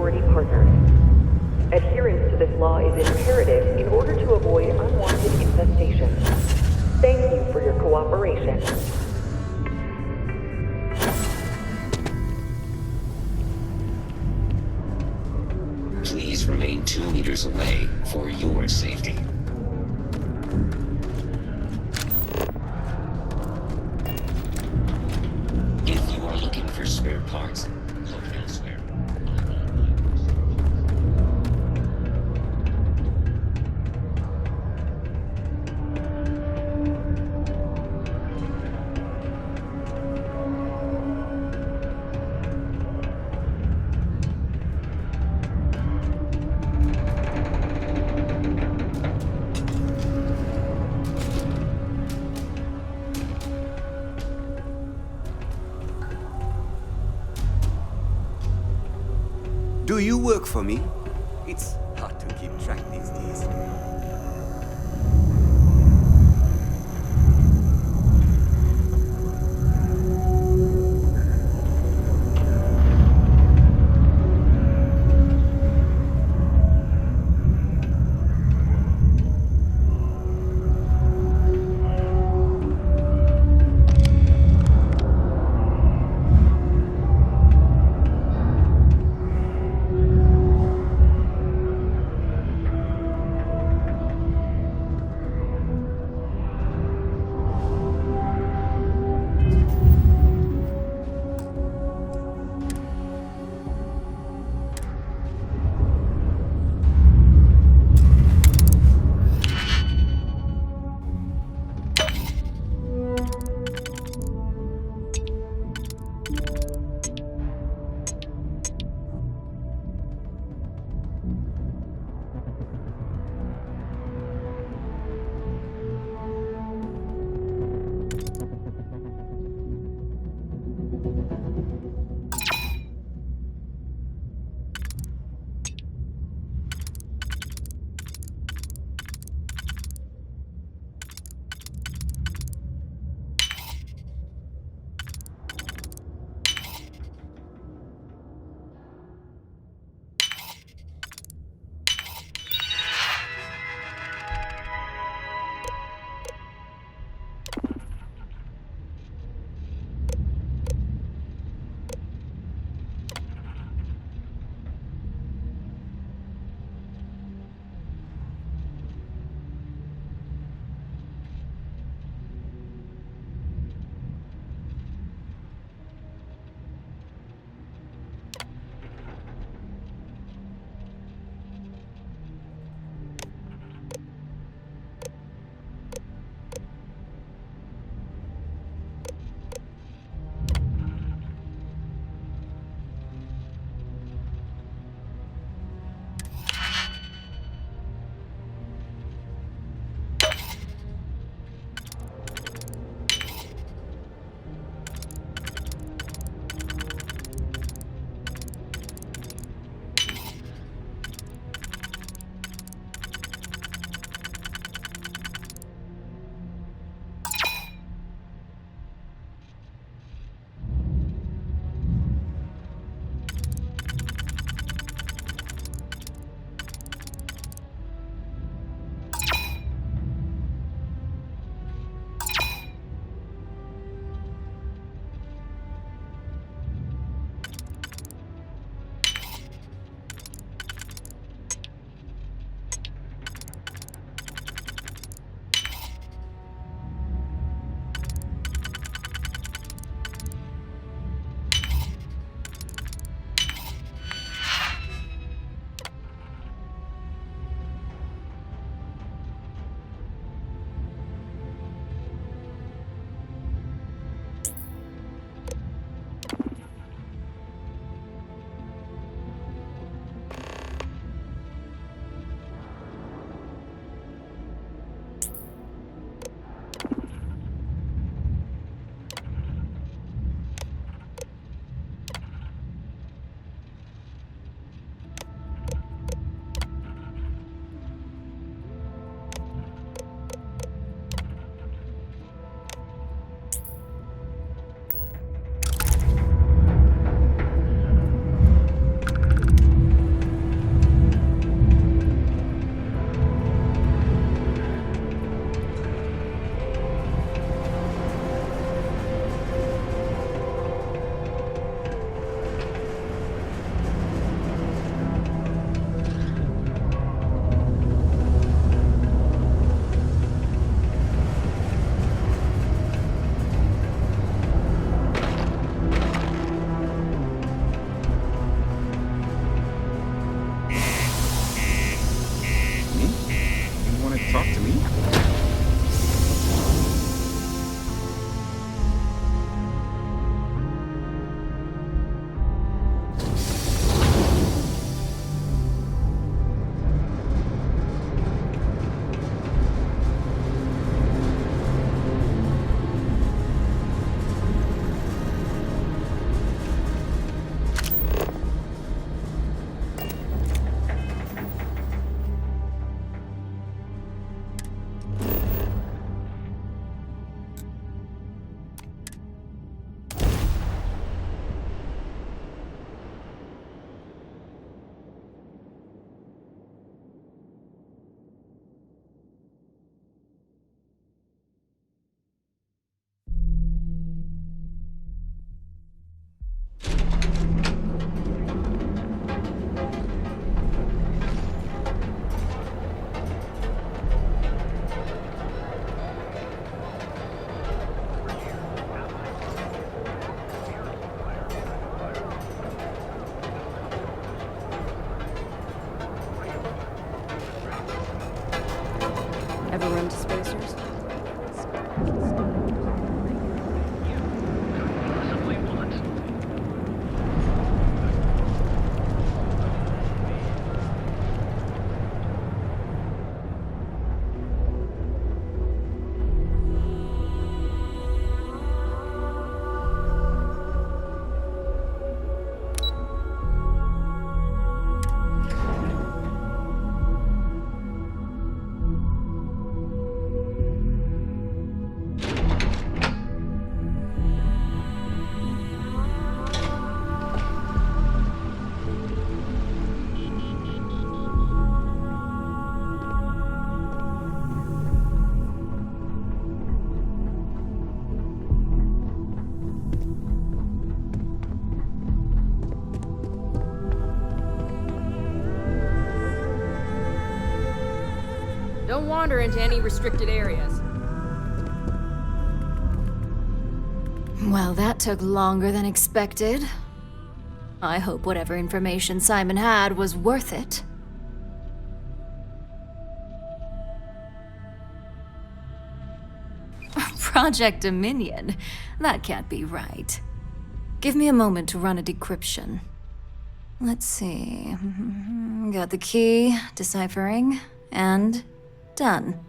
authority partners. Adherence to this law is imperative in order to avoid unwanted infestation. Thank you for your cooperation. Please remain 2 meters away for your safety. If you are looking for spare parts, look elsewhere. Do you work for me? It's hard to keep track these days. EM dispersers? Don't wander into any restricted areas. Well, that took longer than expected. I hope whatever information Simon had was worth it. Project Dominion? That can't be right. Give me a moment to run a decryption. Let's see. Got the key, deciphering, and done.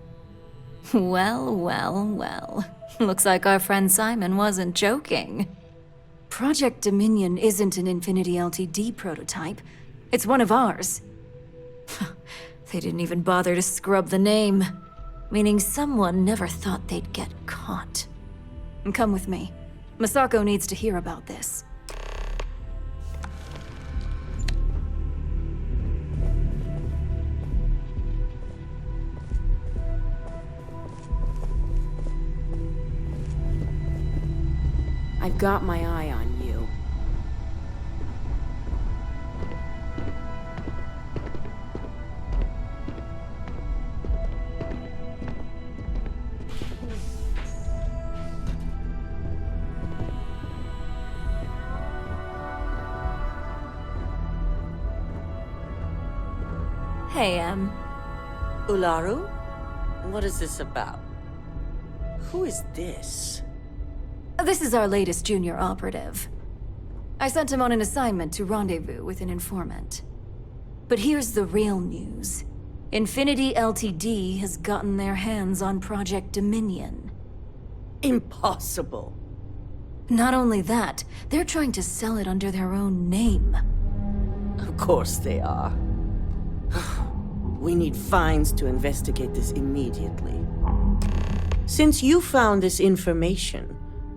Well, well, well. Looks like our friend Simon wasn't joking. Project Dominion isn't an Infinity LTD prototype. It's one of ours. They didn't even bother to scrub the name, meaning someone never thought they'd get caught. Come with me. Masako needs to hear about this. I've got my eye on you. Hey, Ularu? What is this about? Who is this? This is our latest junior operative. I sent him on an assignment to rendezvous with an informant. But here's the real news. Infinity LTD has gotten their hands on Project Dominion. Impossible. Not only that, they're trying to sell it under their own name. Of course they are. We need fines to investigate this immediately. Since you found this information,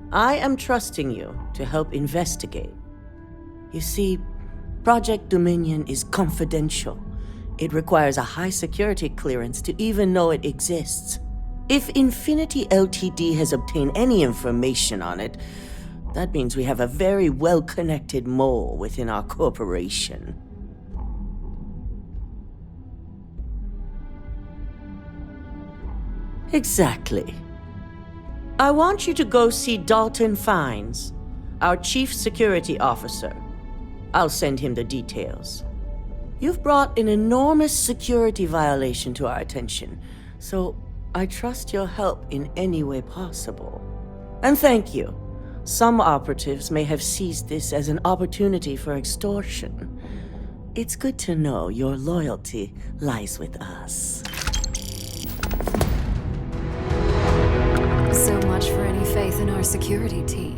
I am trusting you to help investigate. You see, Project Dominion is confidential. It requires a high security clearance to even know it exists. If Infinity LTD has obtained any information on it, that means we have a very well-connected mole within our corporation. Exactly. I want you to go see Dalton Fines, our chief security officer. I'll send him the details. You've brought an enormous security violation to our attention, so I trust your help in any way possible. And thank you. Some operatives may have seized this as an opportunity for extortion. It's good to know your loyalty lies with us. So much for any faith in our security team.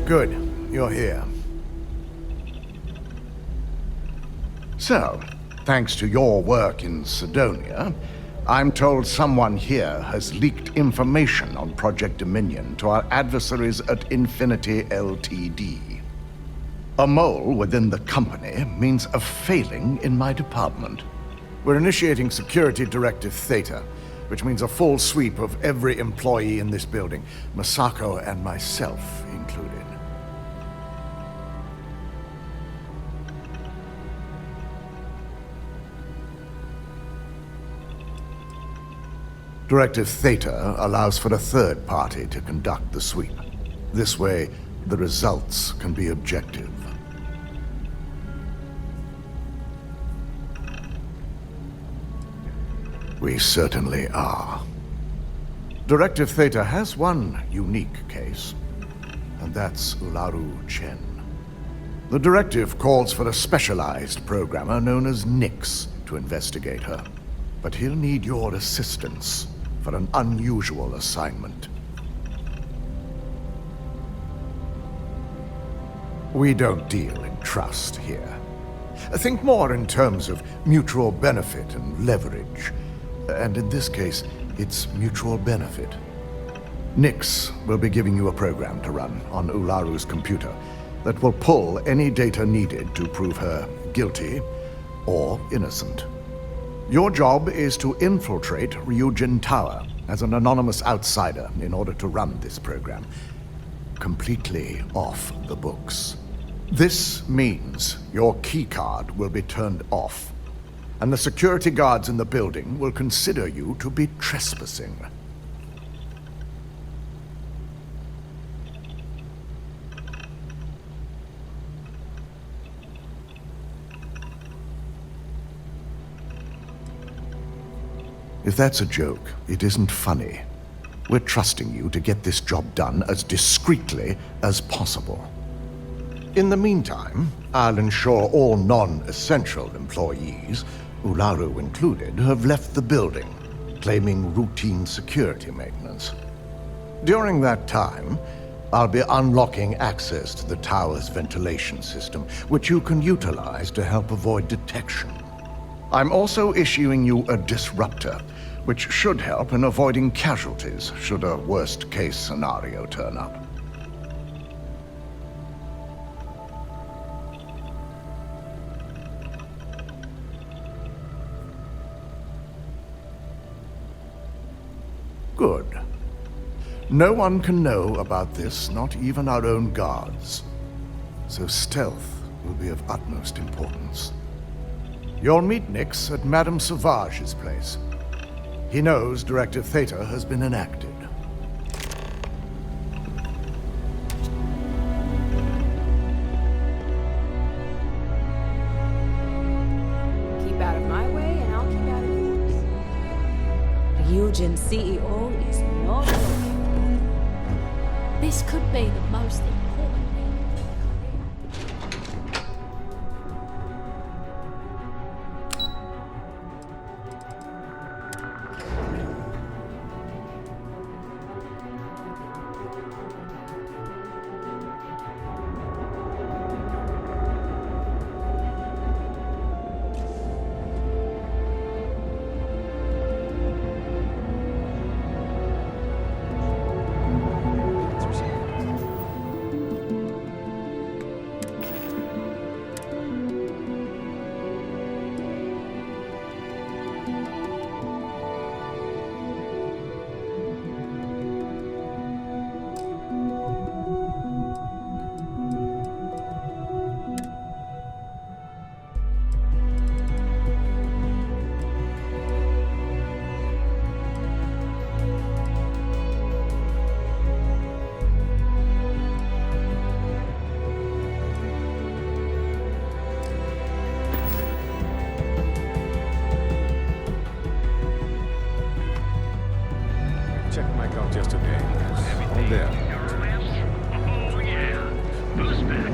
Good, you're here. So, thanks to your work in Sidonia, I'm told someone here has leaked information on Project Dominion to our adversaries at Infinity LTD. A mole within the company means a failing in my department. We're initiating Security Directive Theta. which means a full sweep of every employee in this building, Masako and myself included. Directive Theta allows for a third party to conduct the sweep. This way, the results can be objective. We certainly are. Directive Theta has one unique case, and that's Ularu Chen. The directive calls for a specialized programmer known as Nix to investigate her, but he'll need your assistance for an unusual assignment. We don't deal in trust here. Think more in terms of mutual benefit and leverage. And in this case, it's mutual benefit. Nix will be giving you a program to run on Ularu's computer that will pull any data needed to prove her guilty or innocent. Your job is to infiltrate Ryujin Tower as an anonymous outsider in order to run this program completely off the books. This means your keycard will be turned off, and the security guards in the building will consider you to be trespassing. If that's a joke, it isn't funny. We're trusting you to get this job done as discreetly as possible. In the meantime, I'll ensure all non-essential employees, Ularu included, have left the building, claiming routine security maintenance. During that time, I'll be unlocking access to the tower's ventilation system, which you can utilize to help avoid detection. I'm also issuing you a disruptor, which should help in avoiding casualties should a worst-case scenario turn up. Good. No one can know about this, not even our own guards. So stealth will be of utmost importance. You'll meet Nix at Madame Sauvage's place. He knows Directive Theta has been enacted. Keep out of my way, and I'll keep out of yours. Ryujin CEO is not looking. This could be the most important meeting of their career. Checked my account yesterday. All there. Oh yeah, who's back?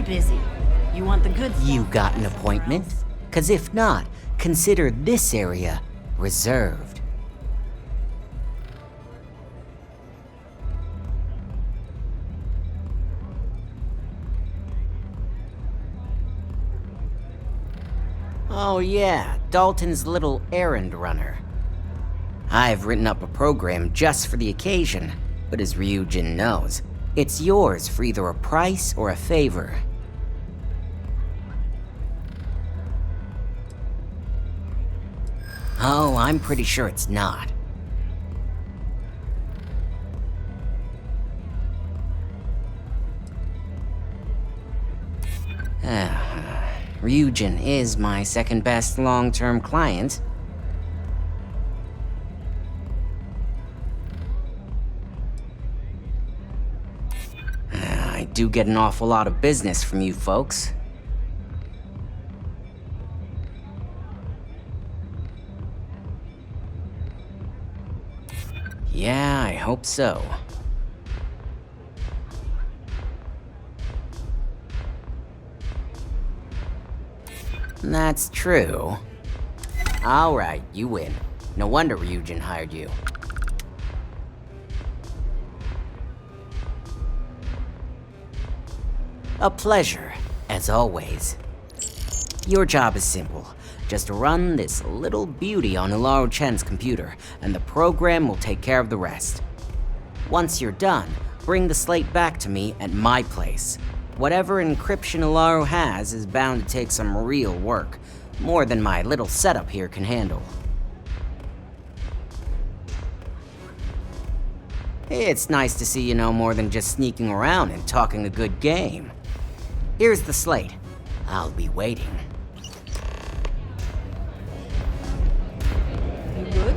busy. You want the good stuff? You got an appointment? 'Cause if not, consider this area reserved. Oh yeah, Dalton's little errand runner. I've written up a program just for the occasion, but as Ryujin knows, it's yours for either a price or a favor. Oh, I'm pretty sure it's not. Ryujin is my second best long-term client. I do get an awful lot of business from you folks. Yeah, I hope so. That's true. Alright, you win. No wonder Ryujin hired you. A pleasure, as always. Your job is simple. Just run this little beauty on Ularu Chen's computer, and the program will take care of the rest. Once you're done, bring the slate back to me at my place. Whatever encryption Ularu has is bound to take some real work, more than my little setup here can handle. It's nice to see you know more than just sneaking around and talking a good game. Here's the slate. I'll be waiting. You good?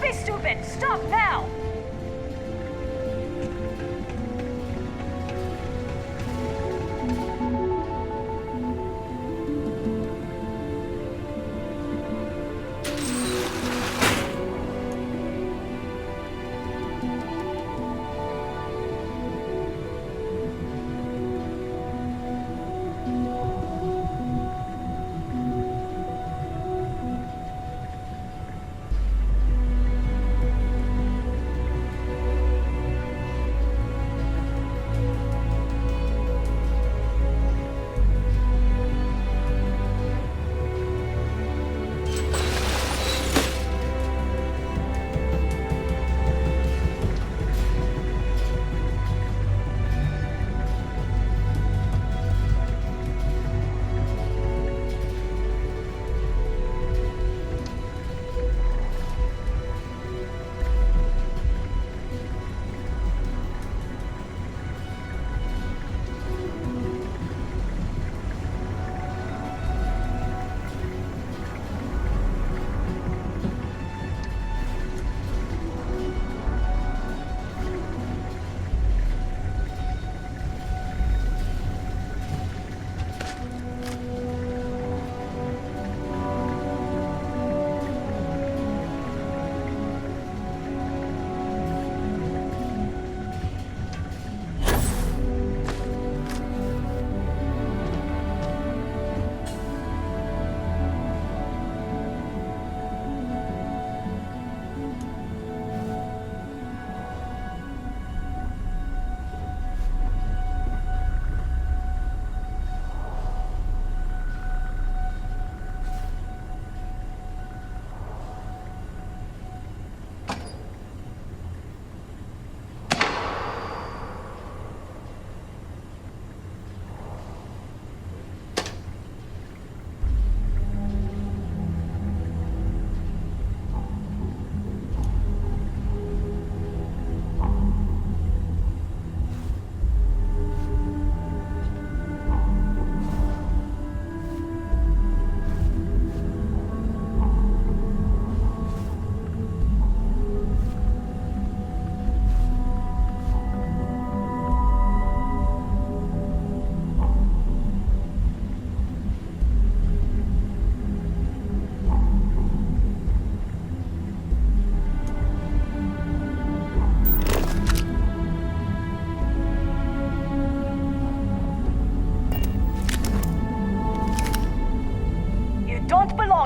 be stupid! Stop now!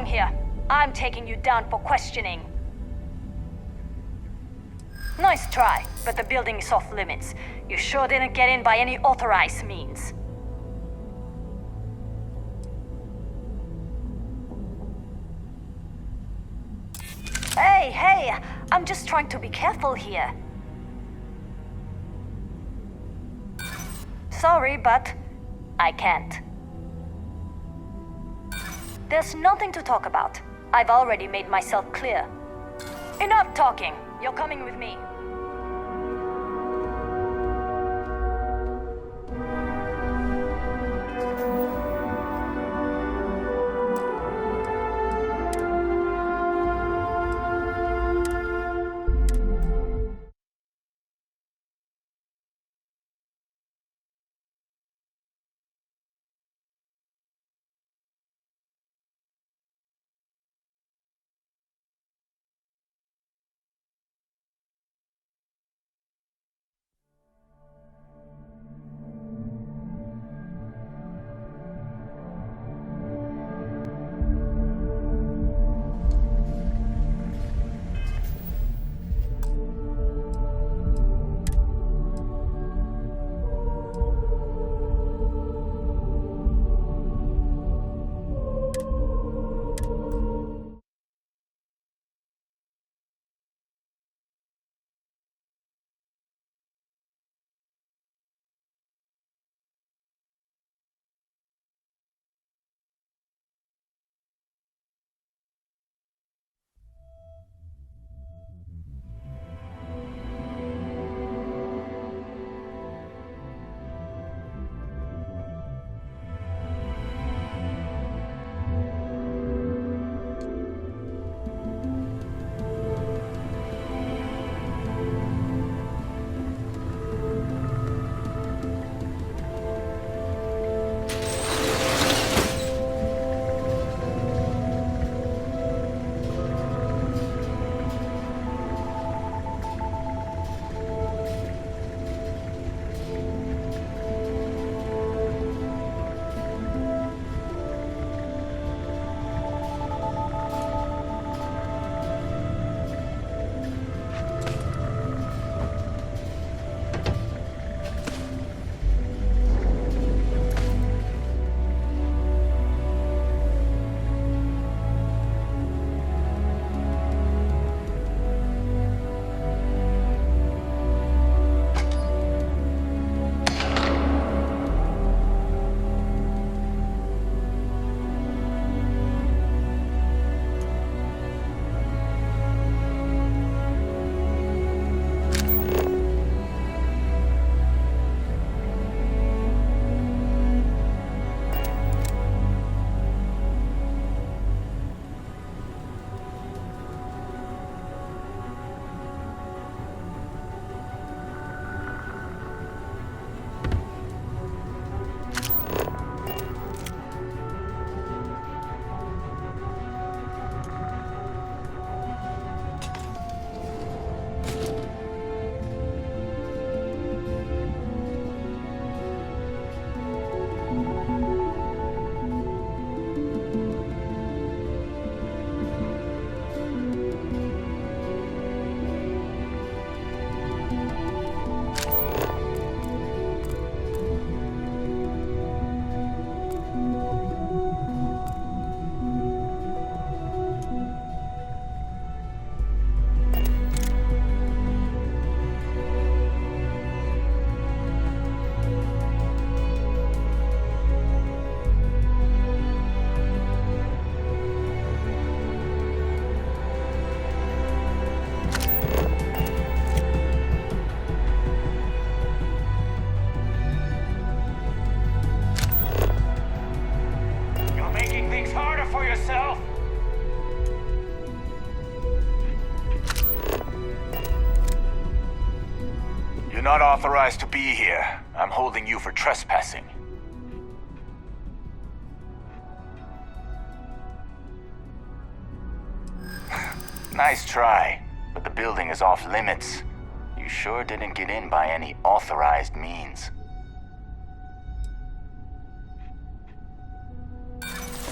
Here. I'm taking you down for questioning. Nice try, but the building is off limits. You sure didn't get in by any authorized means. Hey, I'm just trying to be careful here. Sorry, but I can't. There's nothing to talk about. I've already made myself clear. Enough talking. You're coming with me. You're not authorized to be here. I'm holding you for trespassing. Nice try, but the building is off limits. You sure didn't get in by any authorized means.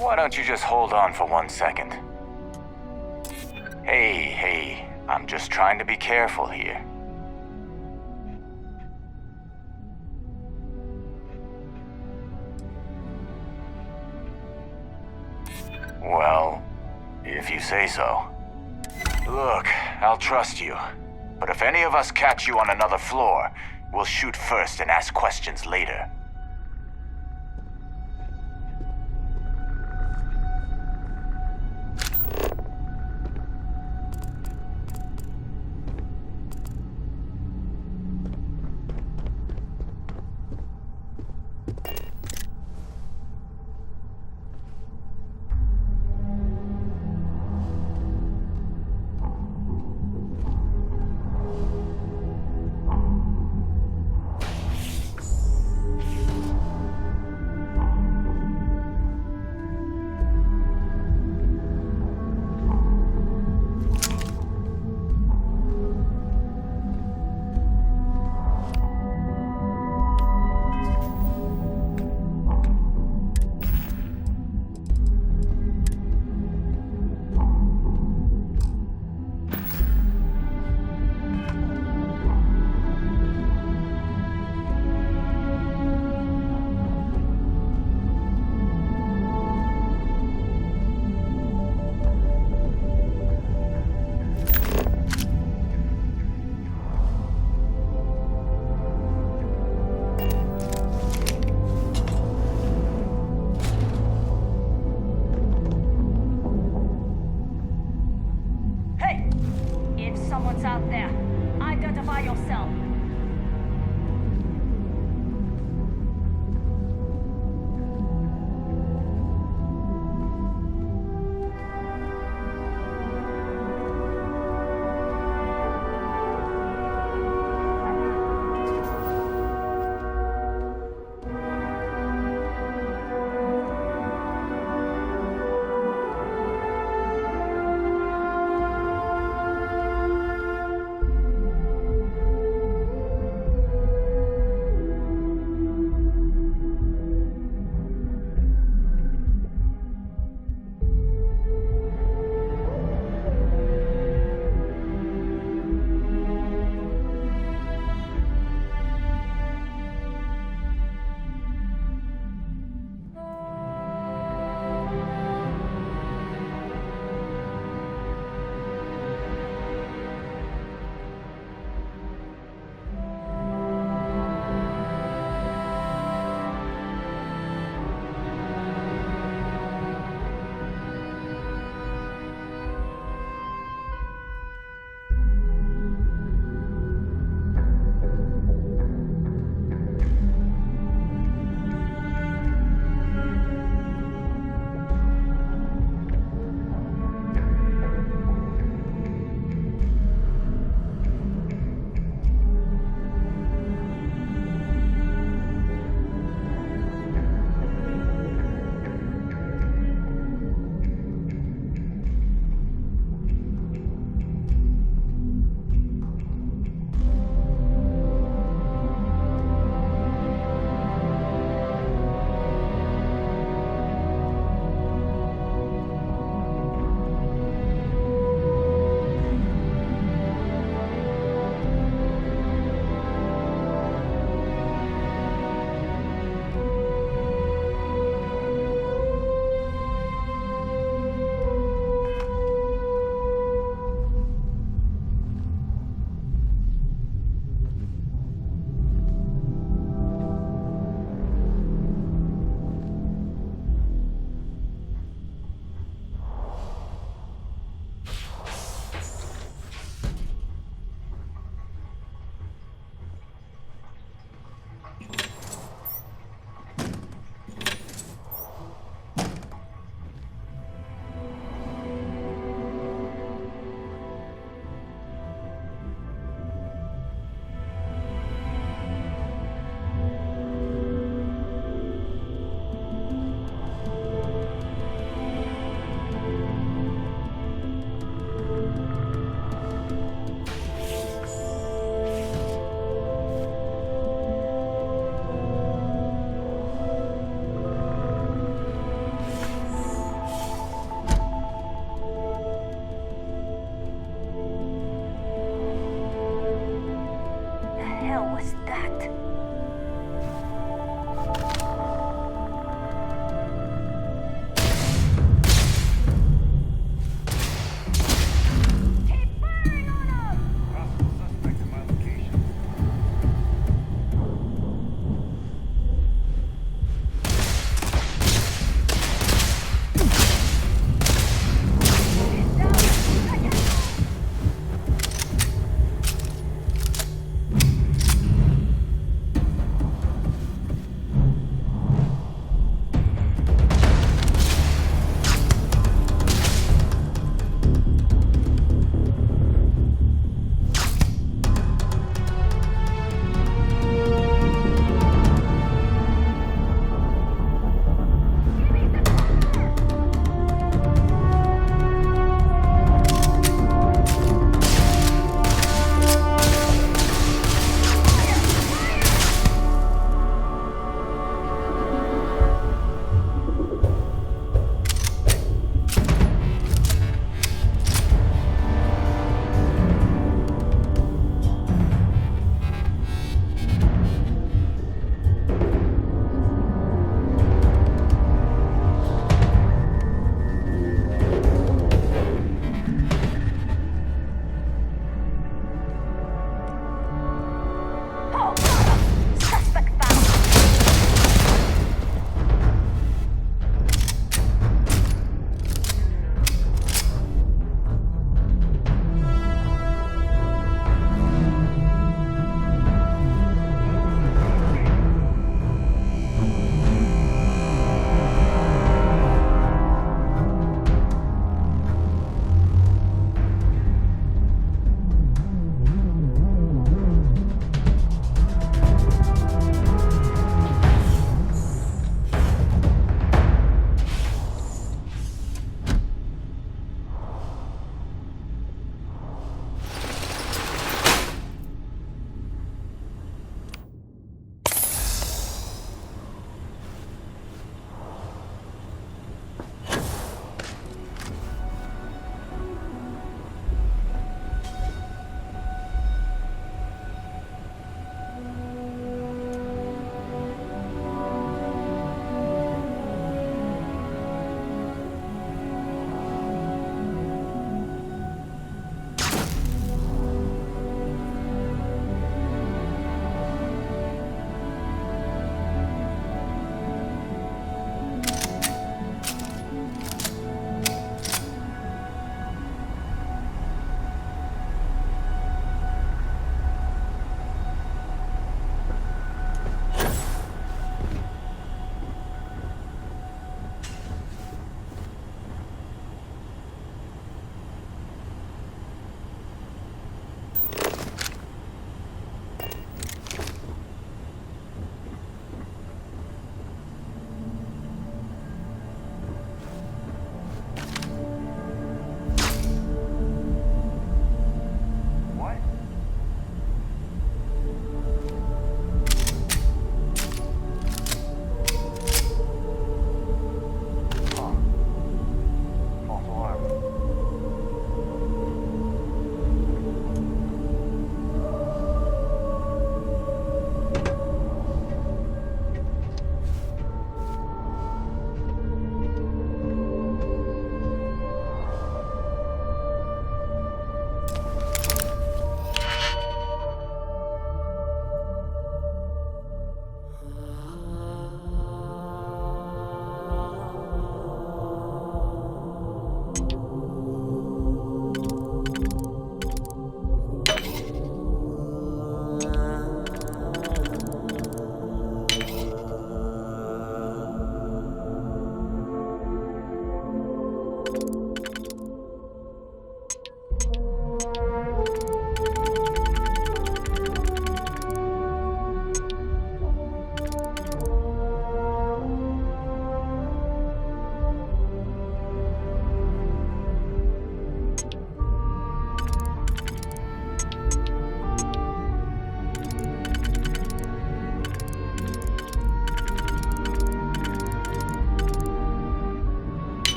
Why don't you just hold on for 1 second? Hey, I'm just trying to be careful here. Well, if you say so. Look, I'll trust you. But if any of us catch you on another floor, we'll shoot first and ask questions later.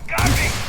Got me!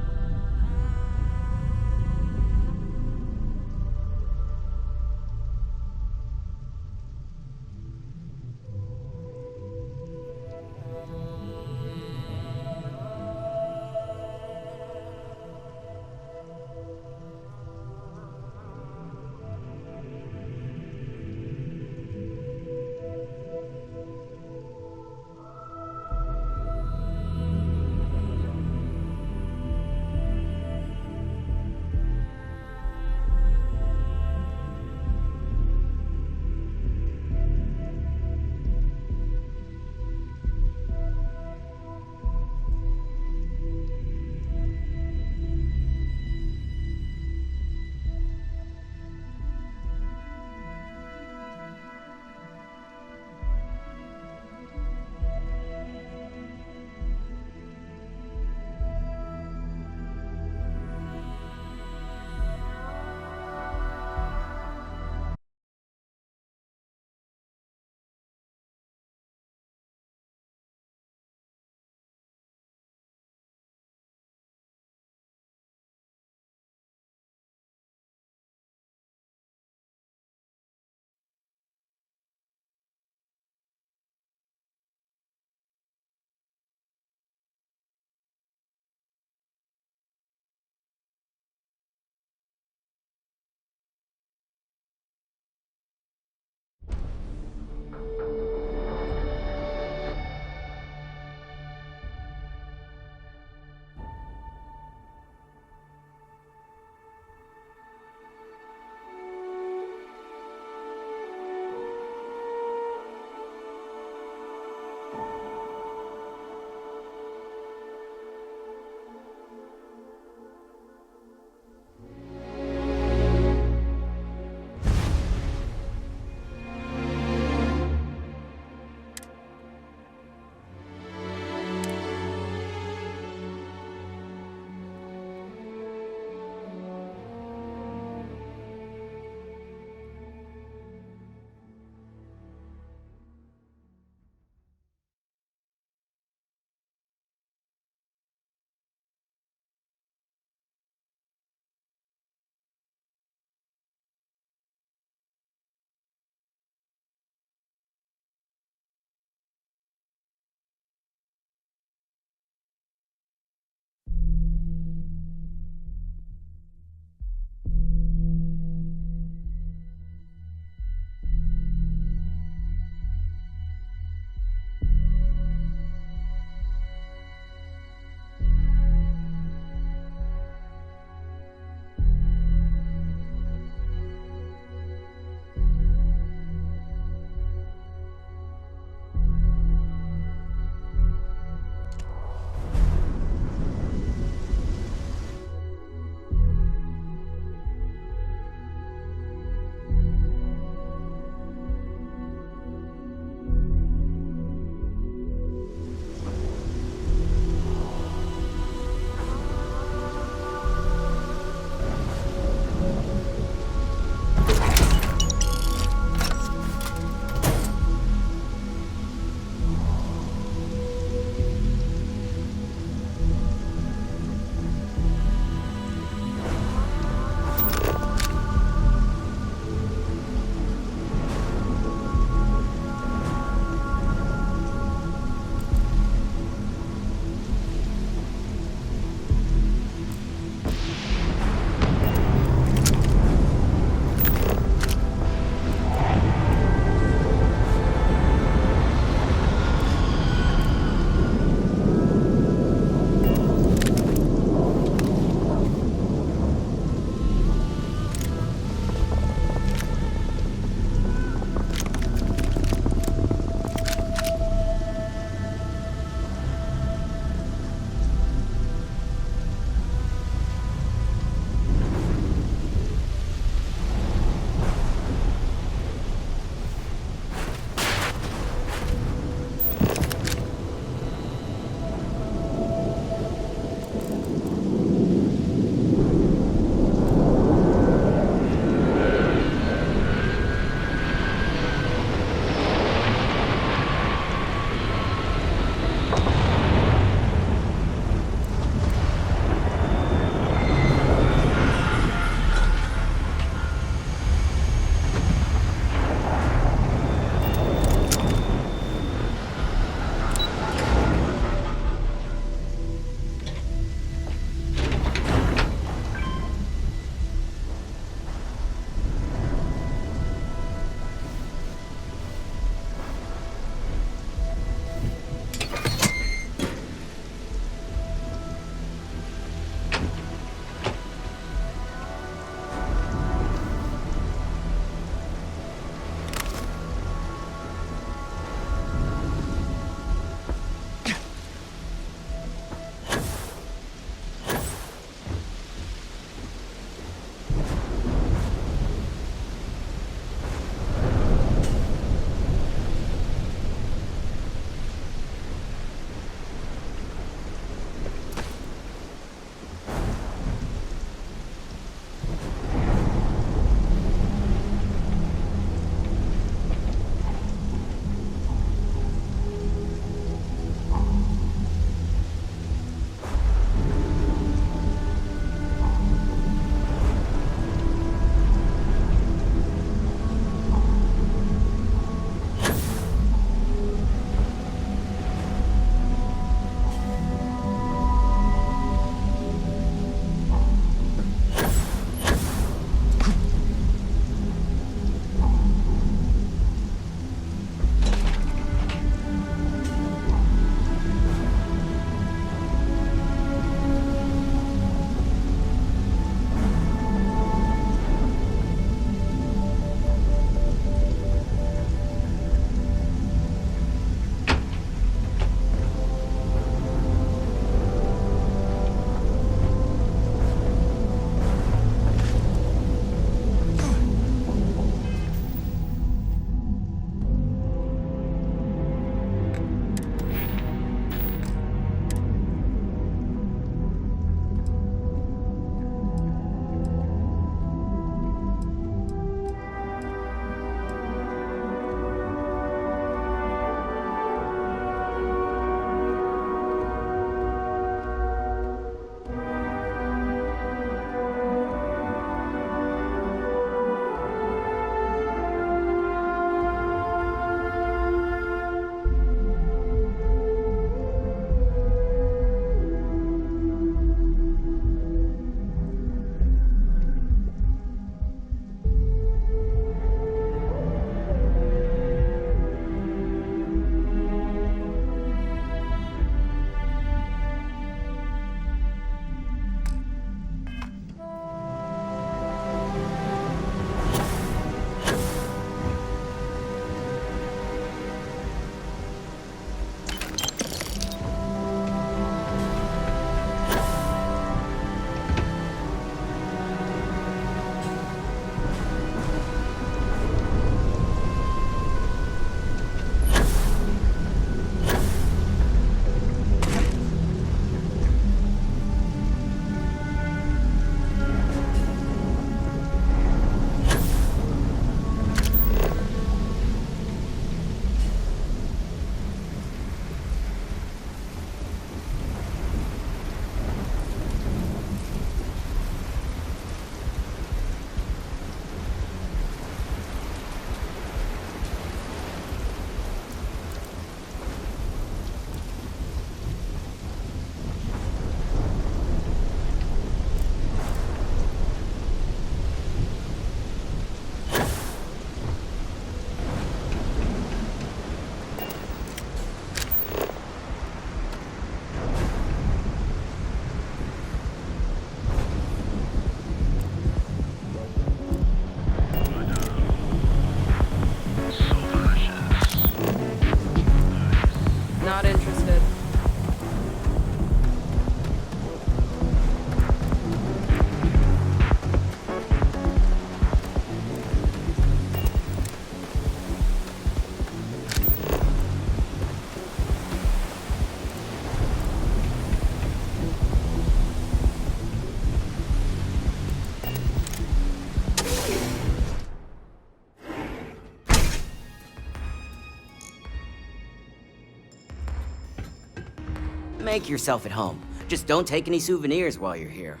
Make yourself at home. Just don't take any souvenirs while you're here.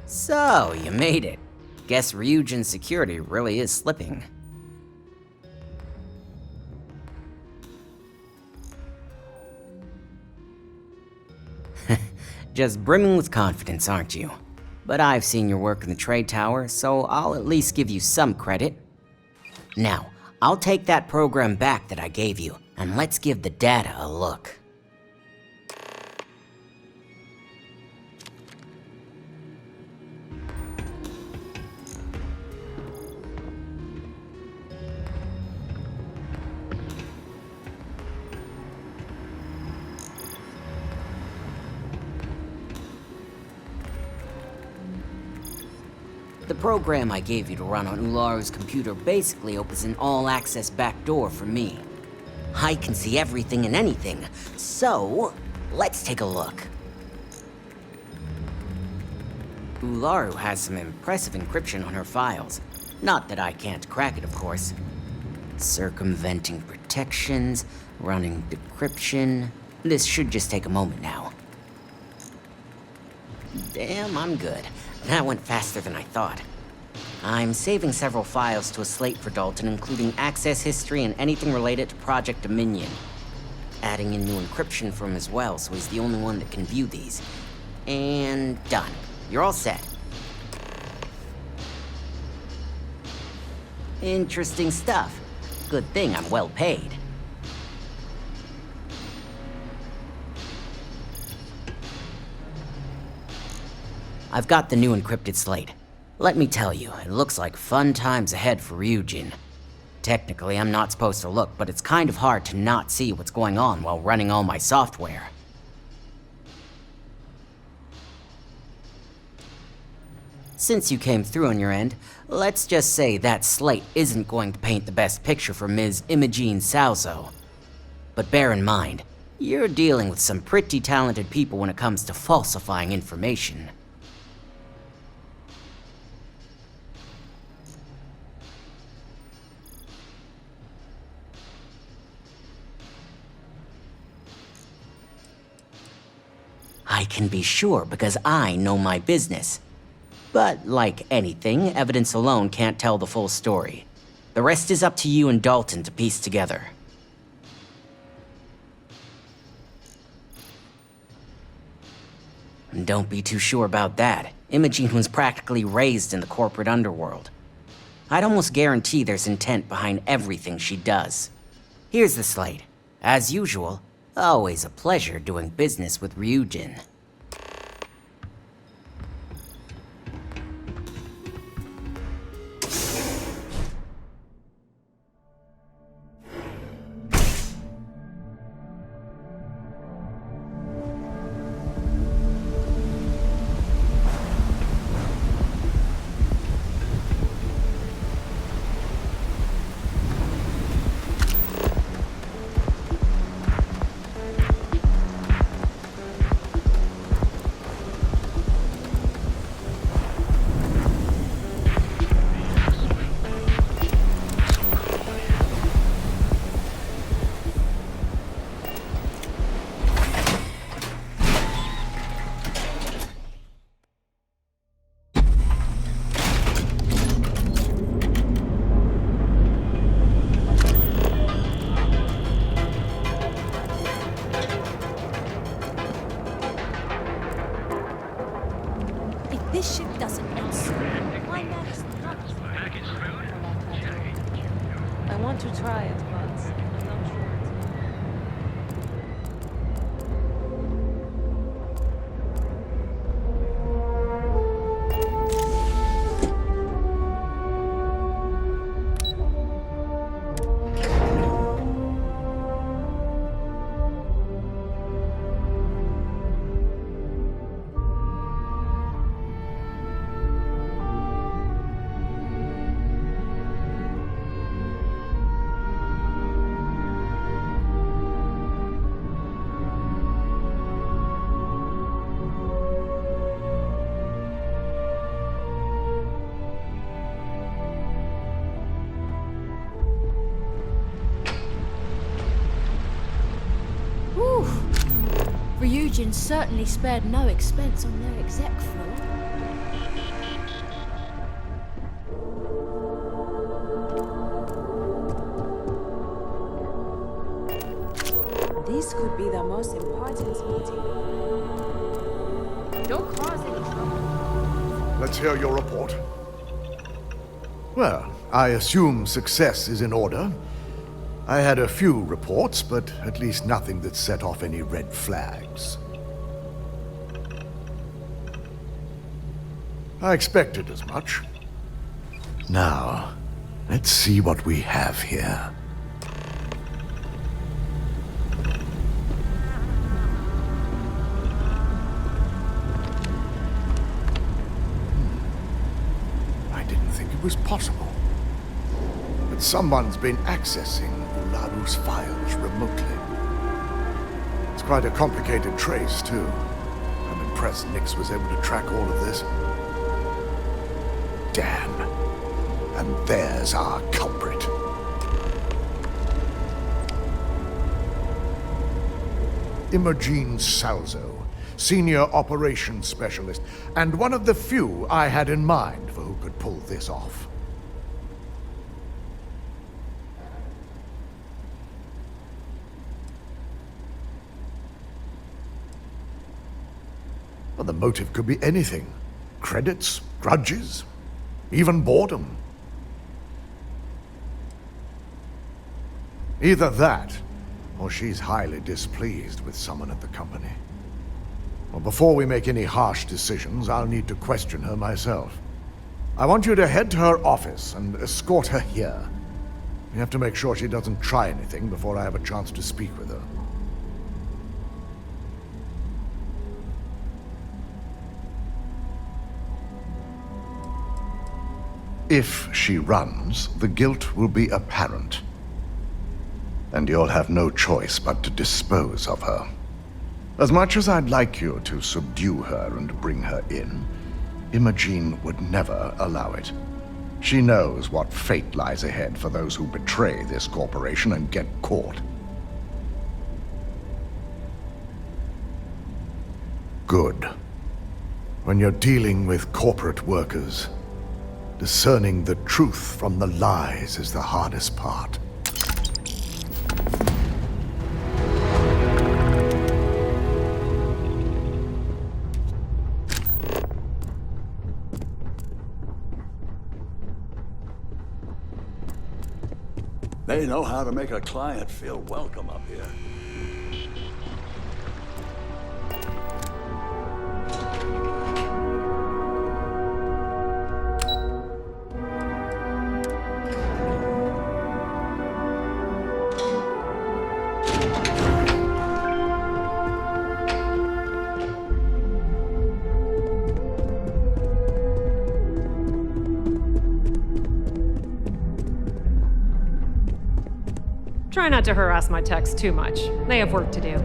So, you made it. Guess Ryujin's security really is slipping. Just brimming with confidence, aren't you? But I've seen your work in the trade tower, so I'll at least give you some credit. Now, I'll take that program back that I gave you, and let's give the data a look. The program I gave you to run on Ularu's computer basically opens an all-access backdoor for me. I can see everything and anything, so let's take a look. Ularu has some impressive encryption on her files. Not that I can't crack it, of course. Circumventing protections, running decryption. This should just take a moment now. Damn, I'm good. That went faster than I thought. I'm saving several files to a slate for Dalton, including access history and anything related to Project Dominion. Adding in new encryption for him as well, so he's the only one that can view these. And done. You're all set. Interesting stuff. Good thing I'm well paid. I've got the new encrypted slate. Let me tell you, it looks like fun times ahead for Ryujin. Technically, I'm not supposed to look, but it's kind of hard to not see what's going on while running all my software. Since you came through on your end, let's just say that slate isn't going to paint the best picture for Ms. Imogene Salzo. But bear in mind, you're dealing with some pretty talented people when it comes to falsifying information. I can be sure because I know my business. But like anything, evidence alone can't tell the full story. The rest is up to you and Dalton to piece together. And don't be too sure about that. Imogene was practically raised in the corporate underworld. I'd almost guarantee there's intent behind everything she does. Here's the slate. As usual, always a pleasure doing business with Ryujin. This ship doesn't answer. Why not? I want to try it, but I'm not sure hydrogen certainly spared no expense on their exec floor. This could be the most important meeting. Don't cause any trouble. Let's hear your report. Well, I assume success is in order. I had a few reports, but at least nothing that set off any red flags. I expected as much. Now, let's see what we have here. I didn't think it was possible. But someone's been accessing Ularu's files remotely. It's quite a complicated trace, too. I'm impressed Nix was able to track all of this. Damn. And there's our culprit. Imogene Salzo, Senior Operations Specialist, and one of the few I had in mind for who could pull this off. Well, the motive could be anything. Credits, grudges, even boredom. Either that, or she's highly displeased with someone at the company. Well, before we make any harsh decisions, I'll need to question her myself. I want you to head to her office and escort her here. We have to make sure she doesn't try anything before I have a chance to speak with her. If she runs, the guilt will be apparent. And you'll have no choice but to dispose of her. As much as I'd like you to subdue her and bring her in, Imogene would never allow it. She knows what fate lies ahead for those who betray this corporation and get caught. Good. When you're dealing with corporate workers, discerning the truth from the lies is the hardest part. They know how to make a client feel welcome up here. Try not to harass my techs too much. They have work to do.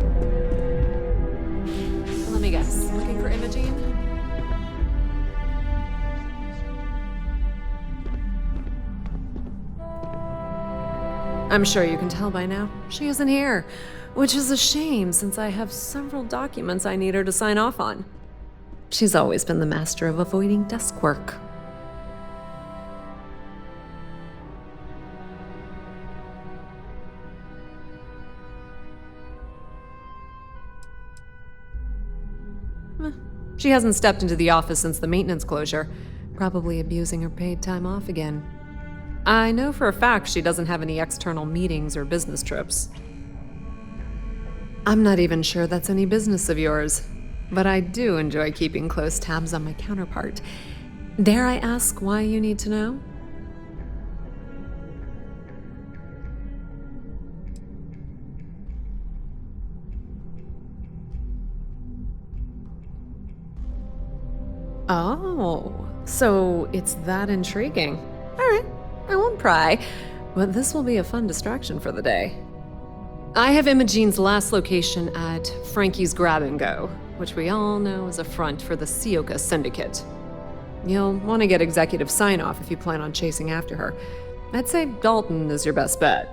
Let me guess. Looking for Imogene? I'm sure you can tell by now. She isn't here, which is a shame since I have several documents I need her to sign off on. She's always been the master of avoiding desk work. She hasn't stepped into the office since the maintenance closure, probably abusing her paid time off again. I know for a fact she doesn't have any external meetings or business trips. I'm not even sure that's any business of yours, but I do enjoy keeping close tabs on my counterpart. Dare I ask why you need to know? Oh, so it's that intriguing. All right, I won't pry, but this will be a fun distraction for the day. I have Imogene's last location at Frankie's Grab and Go, which we all know is a front for the Sioka Syndicate. You'll want to get executive sign-off if you plan on chasing after her. I'd say Dalton is your best bet.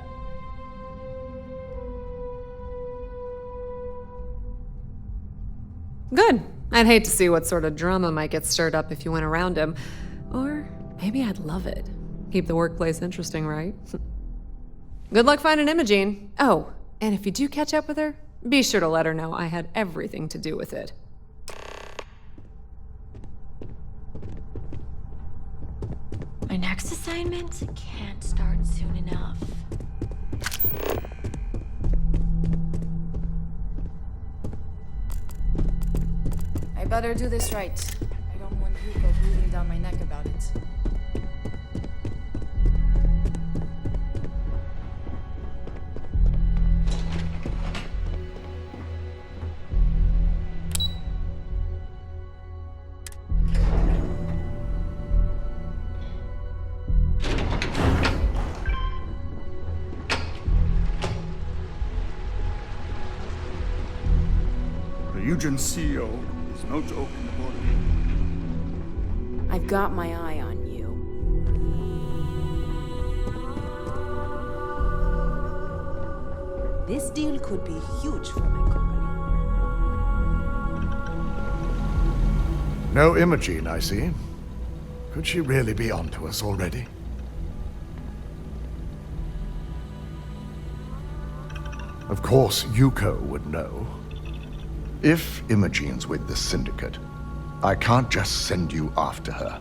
Good. I'd hate to see what sort of drama might get stirred up if you went around him. Or maybe I'd love it. Keep the workplace interesting, right? Good luck finding Imogene. Oh, and if you do catch up with her, be sure to let her know I had everything to do with it. My next assignment can't start soon enough. I better do this right. I don't want Yuko breathing down my neck about it. Ryujin CEO is no joke in the border. I've got my eye on you. This deal could be huge for my company. No Imogene, I see. Could she really be onto us already? Of course, Yuko would know. If Imogene's with the Syndicate, I can't just send you after her.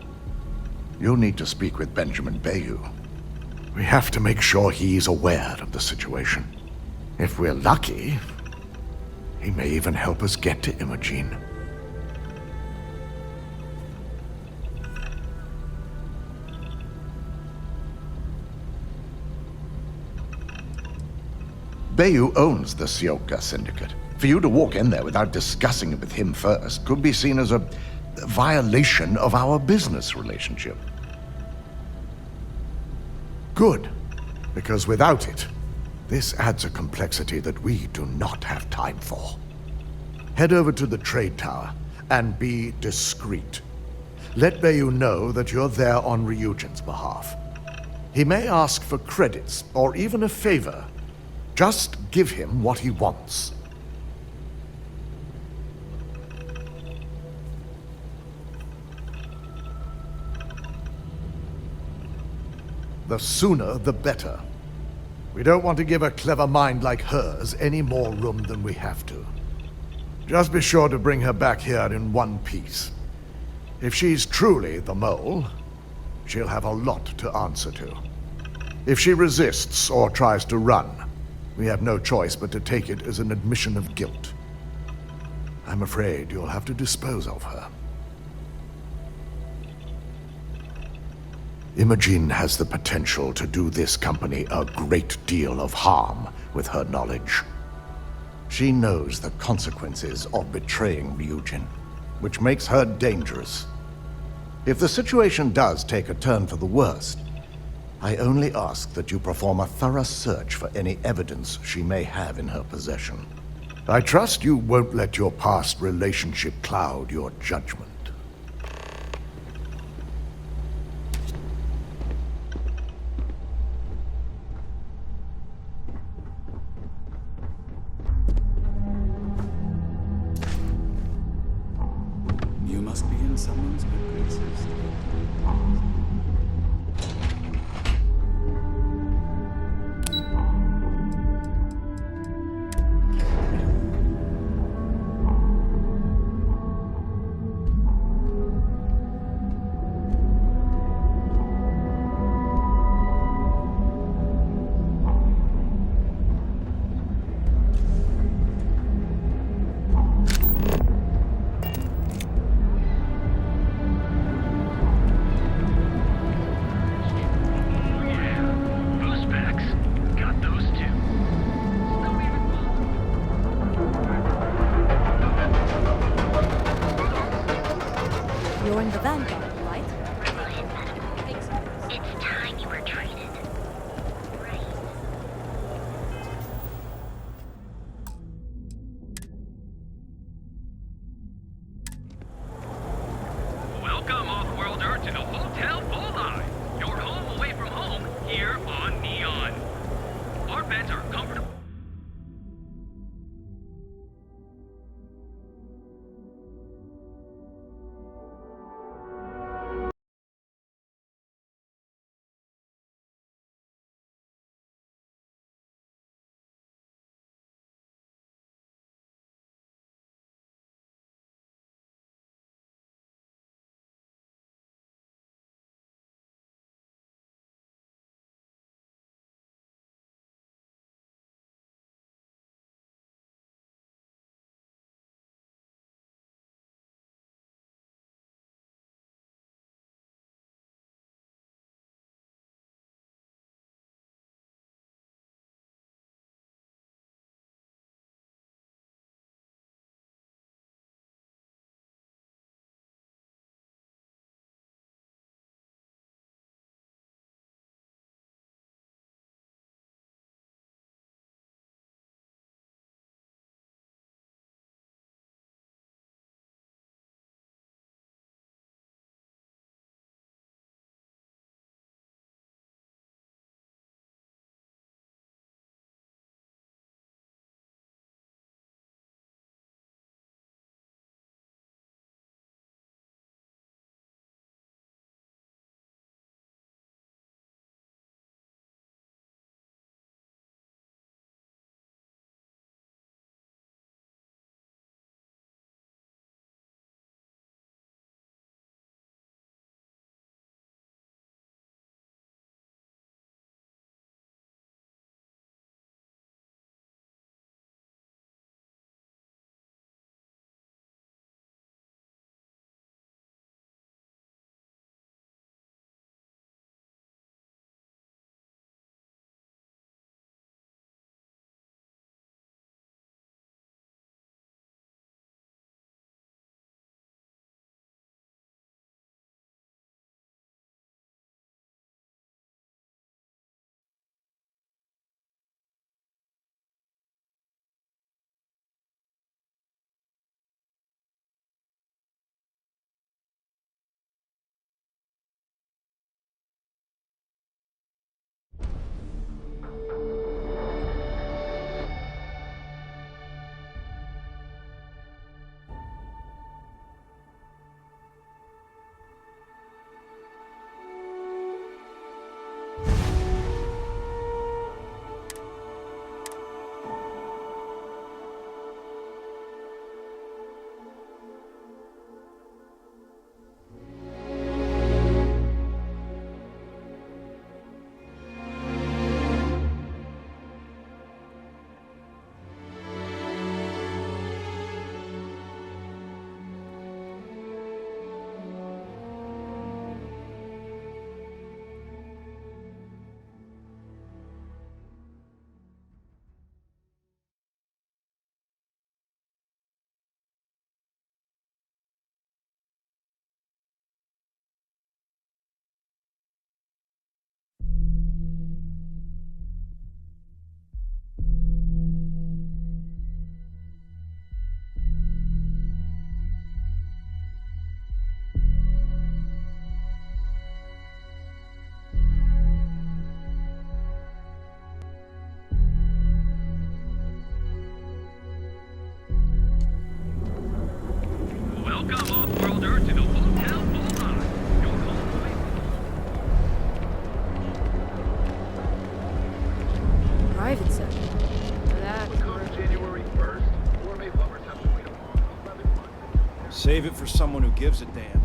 You'll need to speak with Benjamin Bayou. We have to make sure he's aware of the situation. If we're lucky, he may even help us get to Imogene. Bayou owns the Sioka Syndicate. For you to walk in there without discussing it with him first could be seen as a violation of our business relationship. Good, because without it, this adds a complexity that we do not have time for. Head over to the trade tower and be discreet. Let Bayou know that you're there on Ryujin's behalf. He may ask for credits or even a favor. Just give him what he wants. The sooner, the better. We don't want to give a clever mind like hers any more room than we have to. Just be sure to bring her back here in one piece. If she's truly the mole, she'll have a lot to answer to. If she resists or tries to run, we have no choice but to take it as an admission of guilt. I'm afraid you'll have to dispose of her. Imogene has the potential to do this company a great deal of harm with her knowledge. She knows the consequences of betraying Ryujin, which makes her dangerous. If the situation does take a turn for the worst, I only ask that you perform a thorough search for any evidence she may have in her possession. I trust you won't let your past relationship cloud your judgment. You must be in someone's good graces. Save it for someone who gives a damn.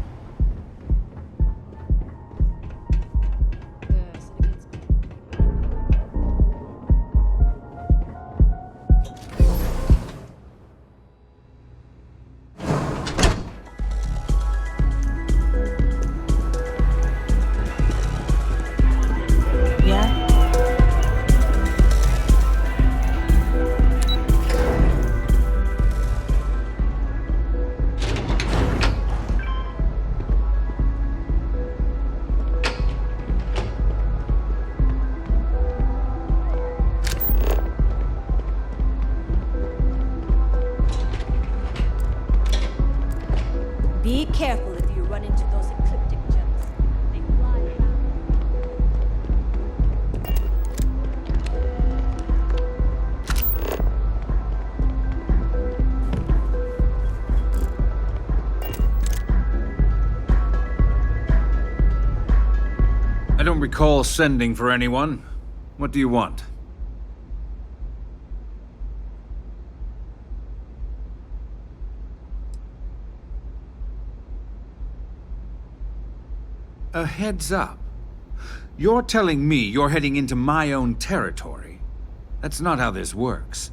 Be careful if you run into those ecliptic gems. They fly around. I don't recall sending for anyone. What do you want? A heads up. You're telling me you're heading into my own territory. That's not how this works.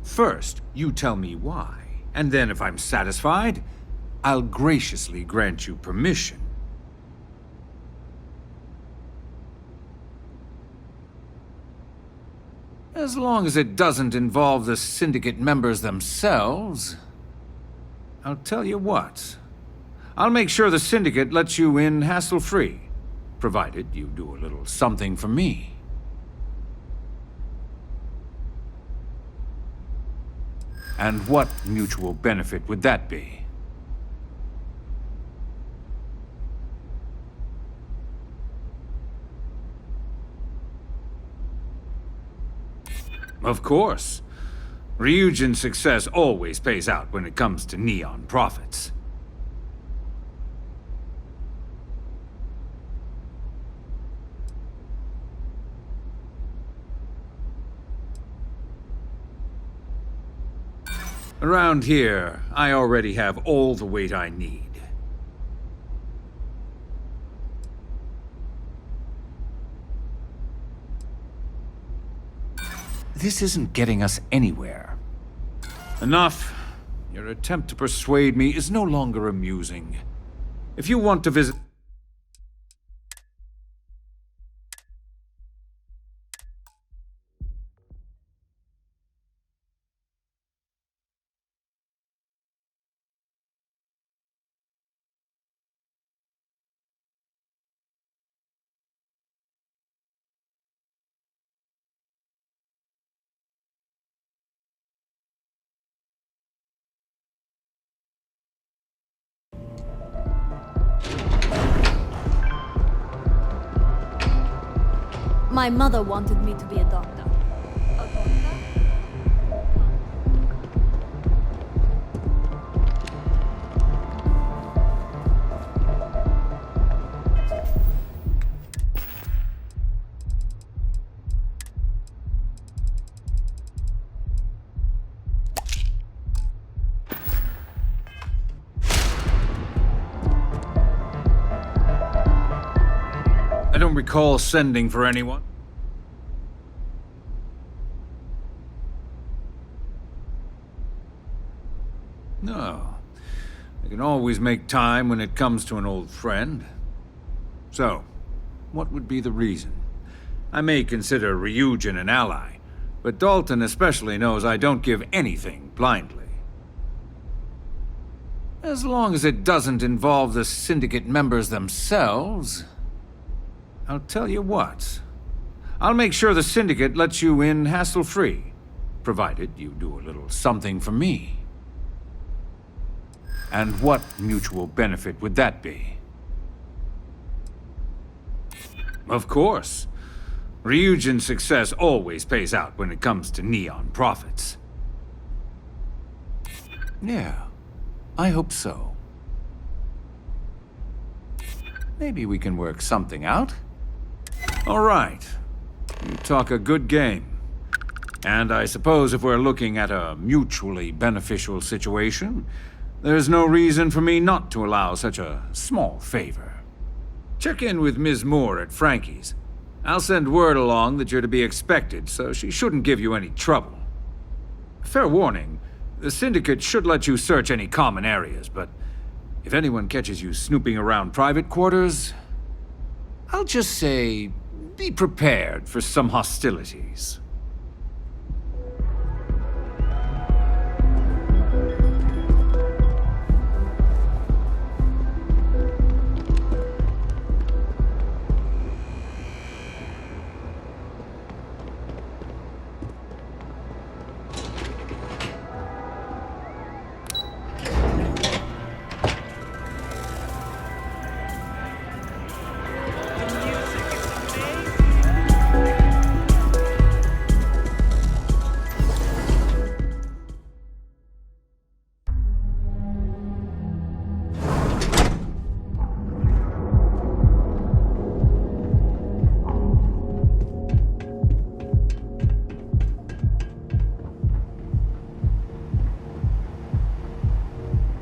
First, you tell me why, and then if I'm satisfied, I'll graciously grant you permission. As long as it doesn't involve the Syndicate members themselves. I'll tell you what. I'll make sure the Syndicate lets you in hassle-free, provided you do a little something for me. And what mutual benefit would that be? Of course. Ryujin's success always pays out when it comes to Neon profits. Around here, I already have all the weight I need. This isn't getting us anywhere. Enough. Your attempt to persuade me is no longer amusing. If you want to visit... My mother wanted me to be a doctor. I don't recall sending for anyone. No. I can always make time when it comes to an old friend. So, what would be the reason? I may consider Ryujin an ally, but Dalton especially knows I don't give anything blindly. As long as it doesn't involve the Syndicate members themselves... I'll tell you what. I'll make sure the Syndicate lets you in hassle-free, provided you do a little something for me. And what mutual benefit would that be? Of course. Ryujin's success always pays out when it comes to Neon profits. Yeah, I hope so. Maybe we can work something out. All right. You talk a good game. And I suppose if we're looking at a mutually beneficial situation, there's no reason for me not to allow such a small favor. Check in with Ms. Moore at Frankie's. I'll send word along that you're to be expected, so she shouldn't give you any trouble. Fair warning, the Syndicate should let you search any common areas, but if anyone catches you snooping around private quarters, I'll just say, be prepared for some hostilities.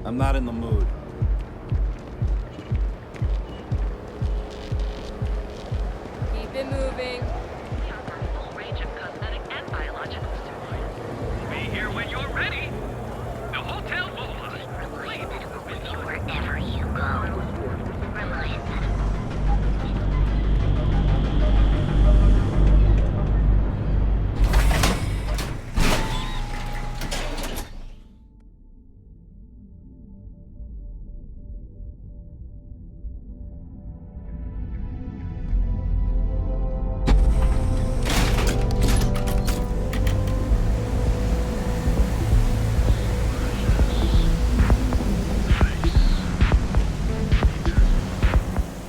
I'm not in the mood. Keep it moving. We offer a full range of cosmetic and biological steroids. We'll be here when you're ready. The Hotel Lola. Reliant Medical with you wherever you go. Reliant Medical.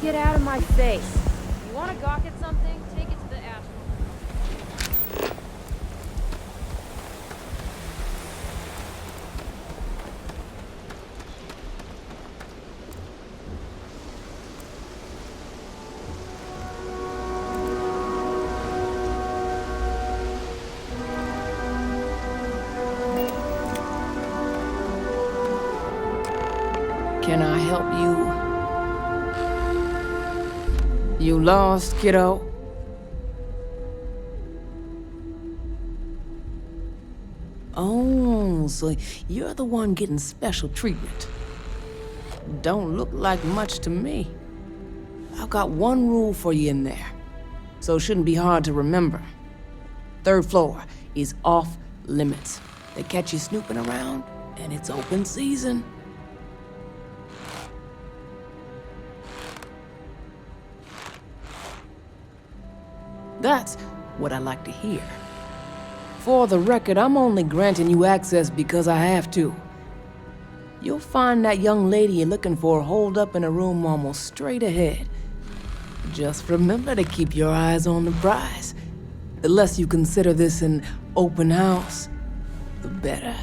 Get out of my face. You want to gawk at something? Take it to the astral. Can I help you? You lost, kiddo? Oh, so you're the one getting special treatment. Don't look like much to me. I've got one rule for you in there, so it shouldn't be hard to remember. 3rd floor is off limits. They catch you snooping around, and it's open season. That's what I like to hear. For the record, I'm only granting you access because I have to. You'll find that young lady you're looking for holed up in a room almost straight ahead. Just remember to keep your eyes on the prize. The less you consider this an open house, the better.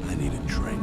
I need a drink.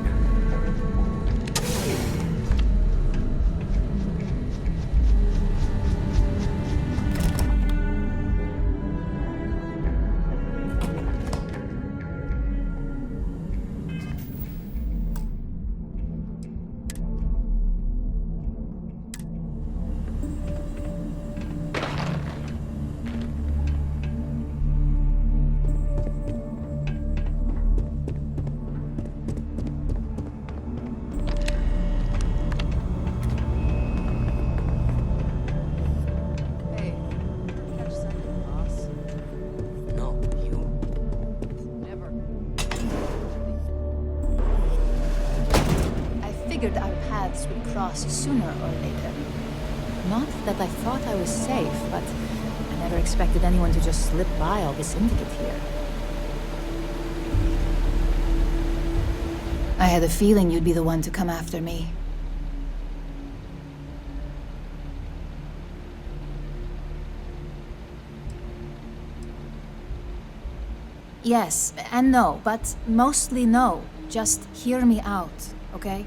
Figured our paths would cross sooner or later. Not that I thought I was safe, but I never expected anyone to just slip by all the Syndicate here. I had a feeling you'd be the one to come after me. Yes and no, but mostly no. Just hear me out, okay?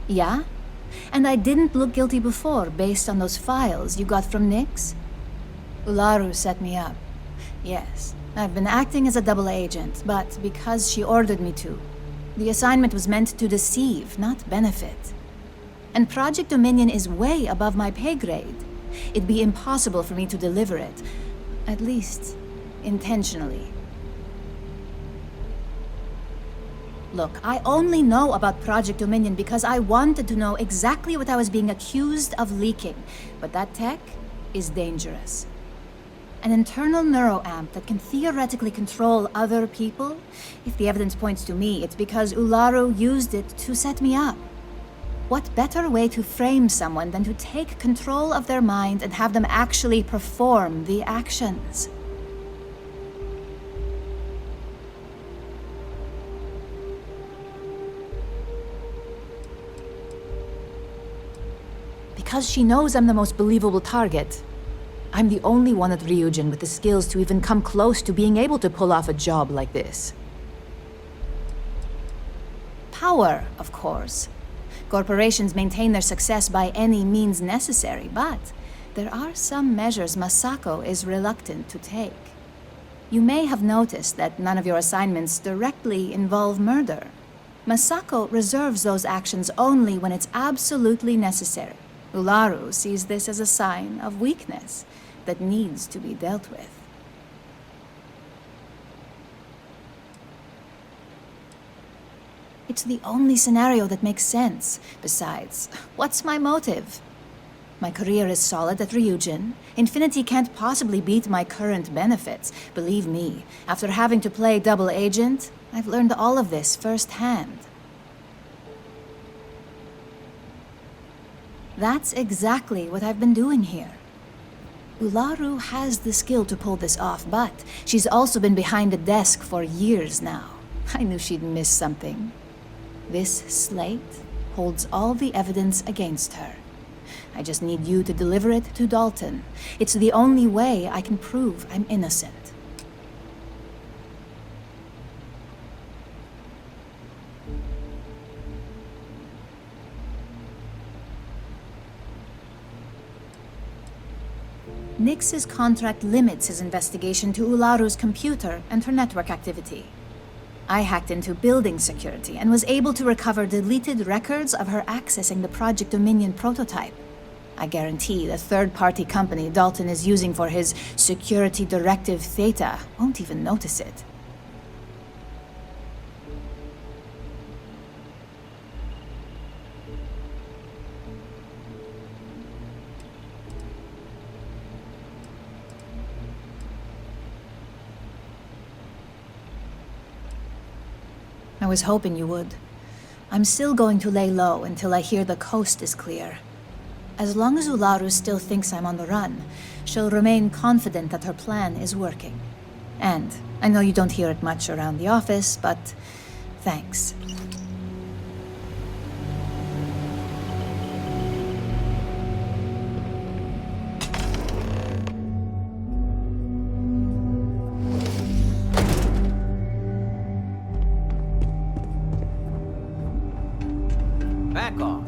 Yeah? And I didn't look guilty before, based on those files you got from Nix? Ularu set me up. Yes, I've been acting as a double agent, but because she ordered me to. The assignment was meant to deceive, not benefit. And Project Dominion is way above my pay grade. It'd be impossible for me to deliver it. At least, intentionally. Look, I only know about Project Dominion because I wanted to know exactly what I was being accused of leaking. But that tech is dangerous. An internal neuroamp that can theoretically control other people? If the evidence points to me, it's because Ularu used it to set me up. What better way to frame someone than to take control of their mind and have them actually perform the actions? Because she knows I'm the most believable target. I'm the only one at Ryujin with the skills to even come close to being able to pull off a job like this. Power, of course. Corporations maintain their success by any means necessary, but there are some measures Masako is reluctant to take. You may have noticed that none of your assignments directly involve murder. Masako reserves those actions only when it's absolutely necessary. Ularu sees this as a sign of weakness that needs to be dealt with. It's the only scenario that makes sense. Besides, what's my motive? My career is solid at Ryujin. Infinity can't possibly beat my current benefits. Believe me, after having to play double agent, I've learned all of this firsthand. That's exactly what I've been doing here. Ularu has the skill to pull this off, but she's also been behind a desk for years now. I knew she'd miss something. This slate holds all the evidence against her. I just need you to deliver it to Dalton. It's the only way I can prove I'm innocent. Nix's contract limits his investigation to Ularu's computer and her network activity. I hacked into building security and was able to recover deleted records of her accessing the Project Dominion prototype. I guarantee the third-party company Dalton is using for his security directive Theta won't even notice it. I was hoping you would. I'm still going to lay low until I hear the coast is clear. As long as Ularu still thinks I'm on the run, she'll remain confident that her plan is working. And I know you don't hear it much around the office, but thanks. Back off.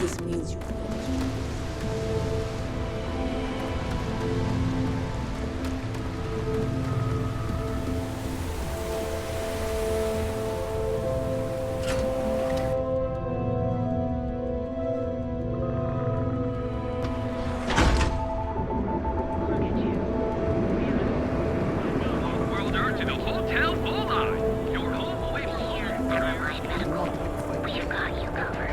This means you. World Earth to the Hotel Bullseye. Your home away from here. We've got you covered.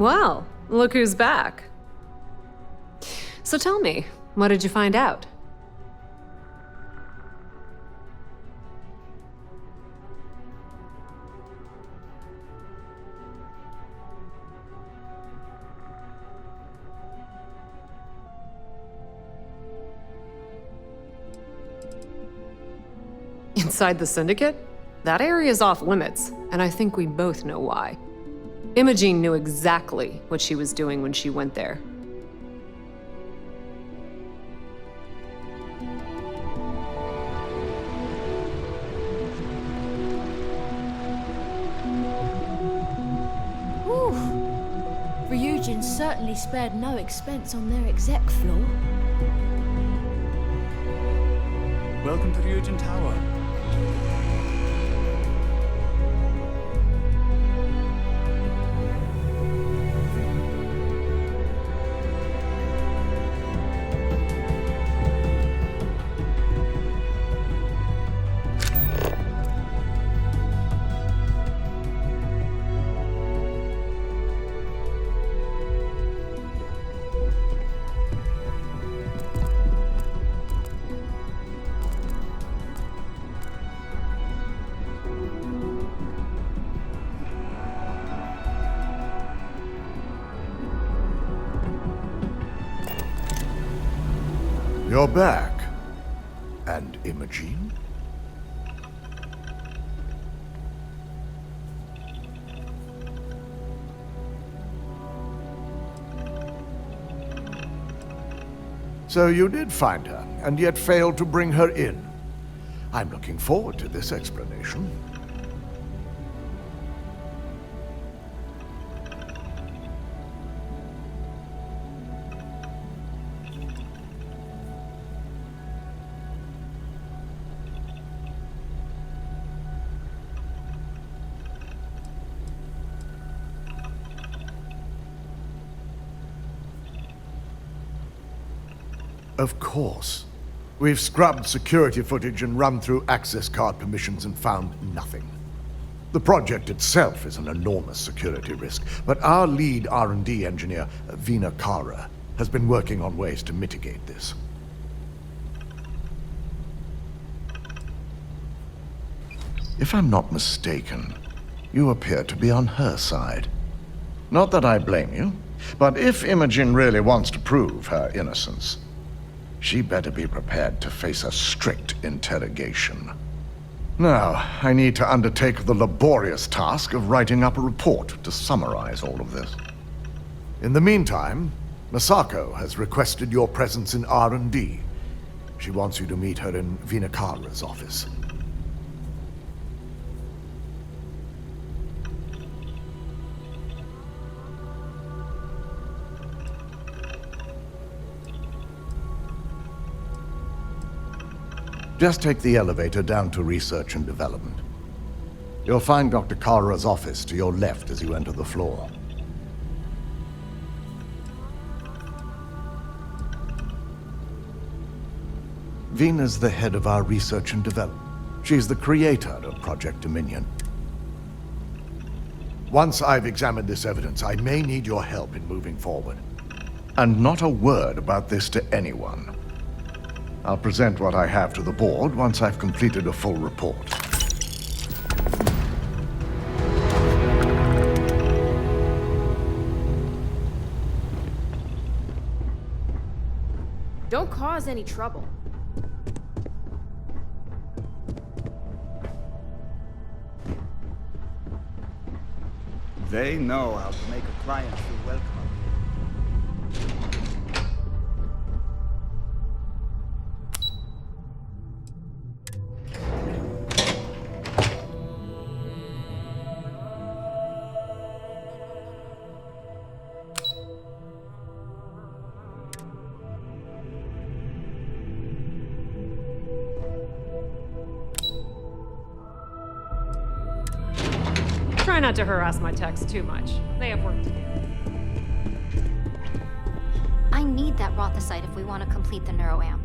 Well, look who's back. So tell me, what did you find out? Inside the Syndicate? That area's off limits, and I think we both know why. Imogene knew exactly what she was doing when she went there. Whew. Ryujin certainly spared no expense on their exec floor. Welcome to Ryujin Tower. You're back. And Imogene? So you did find her, and yet failed to bring her in. I'm looking forward to this explanation. Of course. We've scrubbed security footage and run through access card permissions and found nothing. The project itself is an enormous security risk, but our lead R&D engineer, Vina Kara, has been working on ways to mitigate this. If I'm not mistaken, you appear to be on her side. Not that I blame you, but if Imogen really wants to prove her innocence, she better be prepared to face a strict interrogation. Now, I need to undertake the laborious task of writing up a report to summarize all of this. In the meantime, Masako has requested your presence in R&D. She wants you to meet her in Vinakara's office. Just take the elevator down to Research and Development. You'll find Dr. Kara's office to your left as you enter the floor. Vina's the head of our Research and Development. She's the creator of Project Dominion. Once I've examined this evidence, I may need your help in moving forward. And not a word about this to anyone. I'll present what I have to the board once I've completed a full report. Don't cause any trouble. They know how to make a client feel welcome. Try not to harass my techs too much. They have work to do. I need that Rothosite if we want to complete the neuroamp.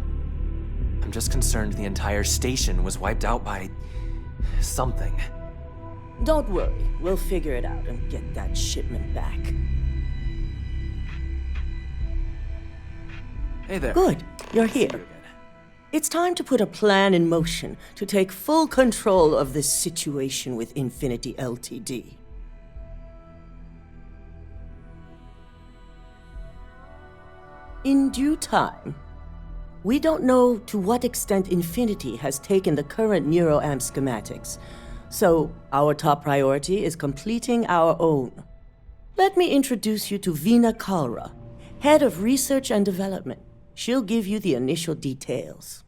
I'm just concerned the entire station was wiped out by something. Don't worry, we'll figure it out and get that shipment back. Hey there. Good, you're here. It's time to put a plan in motion to take full control of this situation with Infinity Ltd. In due time. We don't know to what extent Infinity has taken the current NeuroAmp schematics, so our top priority is completing our own. Let me introduce you to Veena Kalra, Head of Research and Development. She'll give you the initial details.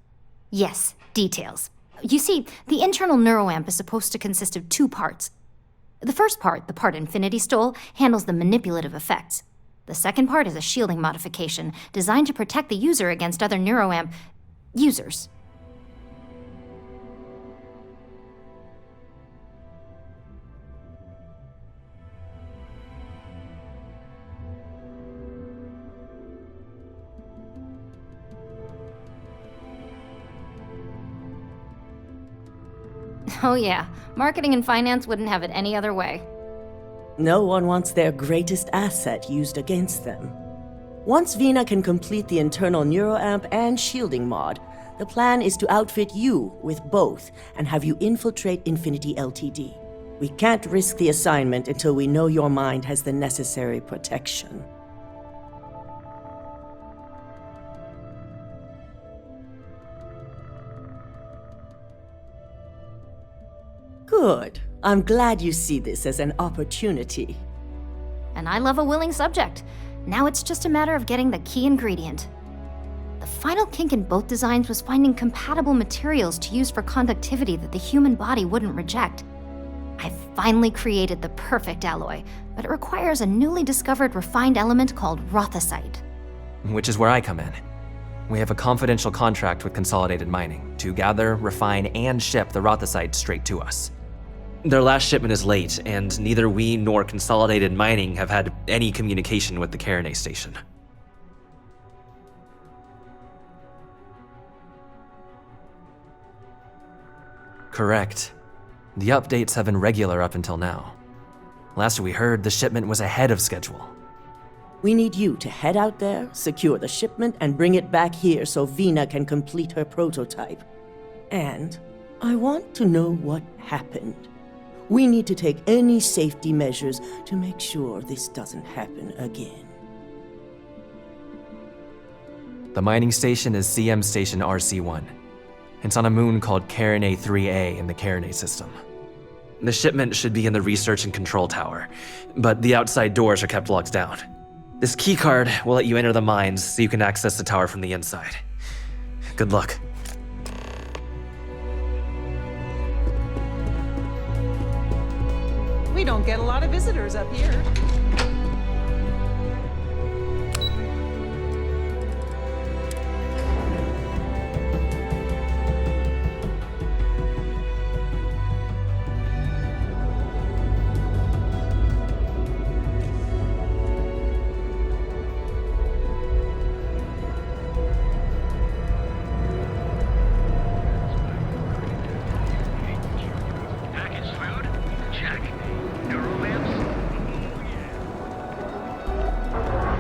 Yes, details. You see, the internal neuroamp is supposed to consist of two parts. The first part, the part Infinity stole, handles the manipulative effects. The second part is a shielding modification designed to protect the user against other neuroamp users. Oh yeah, marketing and finance wouldn't have it any other way. No one wants their greatest asset used against them. Once Veena can complete the internal neuroamp and shielding mod, the plan is to outfit you with both and have you infiltrate Infinity Ltd. We can't risk the assignment until we know your mind has the necessary protection. Good. I'm glad you see this as an opportunity. And I love a willing subject. Now it's just a matter of getting the key ingredient. The final kink in both designs was finding compatible materials to use for conductivity that the human body wouldn't reject. I finally created the perfect alloy, but it requires a newly discovered refined element called rothosite. Which is where I come in. We have a confidential contract with Consolidated Mining to gather, refine, and ship the rothosite straight to us. Their last shipment is late, and neither we nor Consolidated Mining have had any communication with the Carinae station. Correct. The updates have been regular up until now. Last we heard, the shipment was ahead of schedule. We need you to head out there, secure the shipment, and bring it back here so Veena can complete her prototype. And I want to know what happened. We need to take any safety measures to make sure this doesn't happen again. The mining station is CM Station RC-1. It's on a moon called Carinae-3A in the Carinae system. The shipment should be in the research and control tower, but the outside doors are kept locked down. This keycard will let you enter the mines so you can access the tower from the inside. Good luck. We don't get a lot of visitors up here.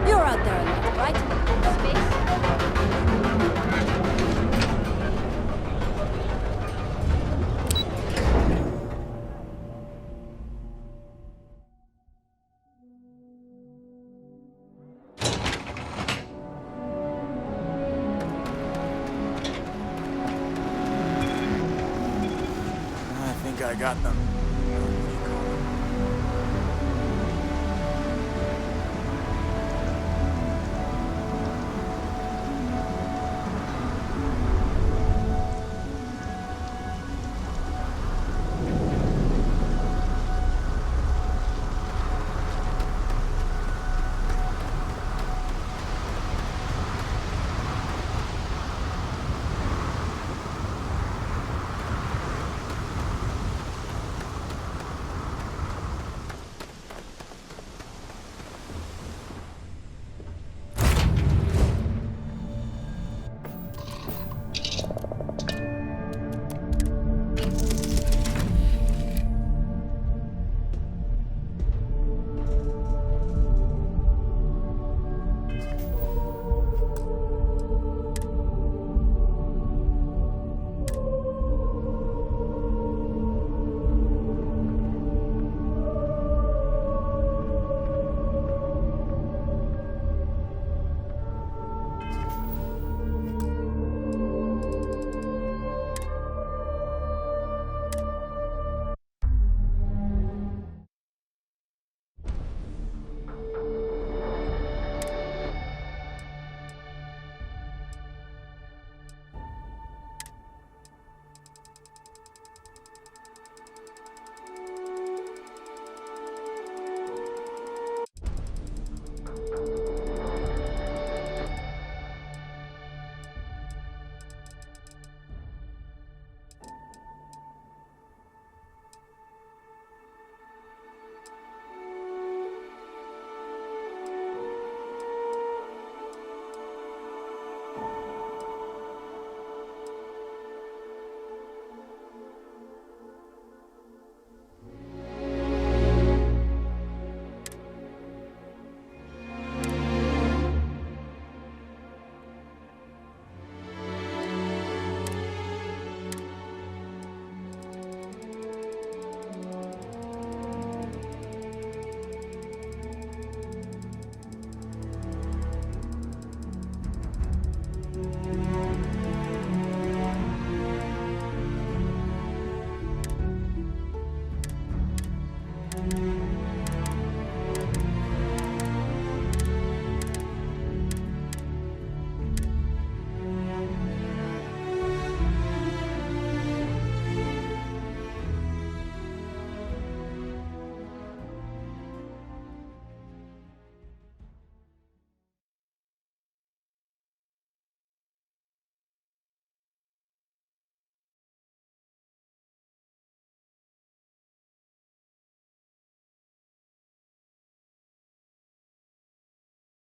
You're out there, right? Space? I think I got them.